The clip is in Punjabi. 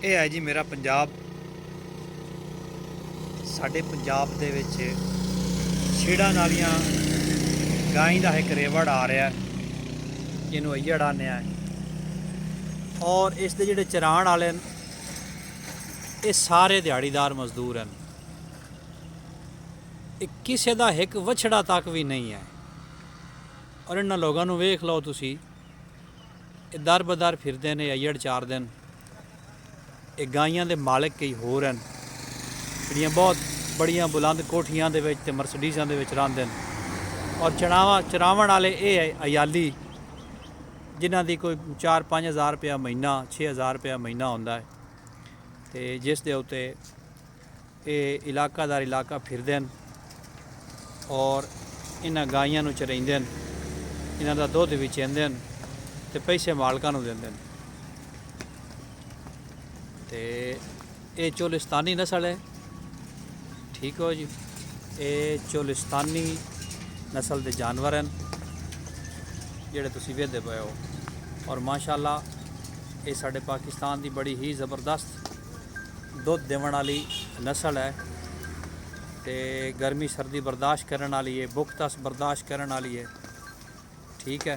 ਇਹ ਹੈ ਜੀ ਮੇਰਾ ਪੰਜਾਬ। ਸਾਡੇ ਪੰਜਾਬ ਦੇ ਵਿੱਚ ਛੇੜਾਂ ਨਾਲੀਆਂ ਗਾਂ ਦਾ ਇੱਕ ਰੇਵੜ ਆ ਰਿਹਾ, ਜਿਹਨੂੰ ਅਈੜ ਆਉਂਦੇ ਆ। ਔਰ ਇਸ ਦੇ ਜਿਹੜੇ ਚਰਾਉਣ ਵਾਲੇ ਨੇ ਇਹ ਸਾਰੇ ਦਿਹਾੜੀਦਾਰ ਮਜ਼ਦੂਰ ਹਨ। ਇਹ ਕਿਸੇ ਦਾ ਇੱਕ ਵਛੜਾ ਤੱਕ ਵੀ ਨਹੀਂ ਹੈ। ਔਰ ਇਹਨਾਂ ਲੋਕਾਂ ਨੂੰ ਵੇਖ ਲਓ ਤੁਸੀਂ, ਇਹ ਦਰ ਬਦਰ ਫਿਰਦੇ ਨੇ, ਅਈੜ ਚਾਰਦੇ ਨੇ। ਇਹ ਗਾਈਆਂ ਦੇ ਮਾਲਕ ਕਈ ਹੋਰ ਹਨ, ਜਿਹੜੀਆਂ ਬਹੁਤ ਬੜੀਆਂ ਬੁਲੰਦ ਕੋਠੀਆਂ ਦੇ ਵਿੱਚ ਤੇ ਮਰਸਡੀਜ਼ਾਂ ਦੇ ਵਿੱਚ ਰਹਿੰਦੇ ਨੇ। ਔਰ ਚਰਾਵਣ ਵਾਲੇ ਇਹ ਅਯਾਲੀ, ਜਿਨ੍ਹਾਂ ਦੀ ਕੋਈ 4-5 ਹਜ਼ਾਰ ਰੁਪਇਆ ਮਹੀਨਾ, 6 ਹਜ਼ਾਰ ਰੁਪਇਆ ਮਹੀਨਾ ਹੁੰਦਾ ਹੈ, ਤੇ ਜਿਸ ਦੇ ਉੱਤੇ ਇਹ ਇਲਾਕਾਦਾਰ ਇਲਾਕਾ ਫਿਰਦੇ ਨੇ ਔਰ ਇਹਨਾਂ ਗਾਈਆਂ ਨੂੰ ਚਰਾਉਂਦੇ ਨੇ, ਇਹਨਾਂ ਦਾ ਦੁੱਧ ਵੀ ਚੈਂਦੇ ਨੇ ਤੇ ਪੈਸੇ ਮਾਲਕਾਂ ਨੂੰ ਦਿੰਦੇ ਨੇ। ਤੇ ਇਹ ਚੋਲਿਸਤਾਨੀ ਨਸਲ ਹੈ, ਠੀਕ ਹੋ ਜੀ। ਇਹ ਚੋਲਿਸਤਾਨੀ ਨਸਲ ਦੇ ਜਾਨਵਰ ਹਨ ਜਿਹੜੇ ਤੁਸੀਂ ਵੇਖਦੇ ਪਏ ਹੋ। ਔਰ ਮਾਸ਼ਾਅੱਲਾ ਇਹ ਸਾਡੇ ਪਾਕਿਸਤਾਨ ਦੀ ਬੜੀ ਹੀ ਜ਼ਬਰਦਸਤ ਦੁੱਧ ਦੇਣ ਵਾਲੀ ਨਸਲ ਹੈ ਤੇ गर्मी सर्दी बर्दाश्त करने वाली है, भुख तस बर्दाश्त करने वाली है, ठीक है।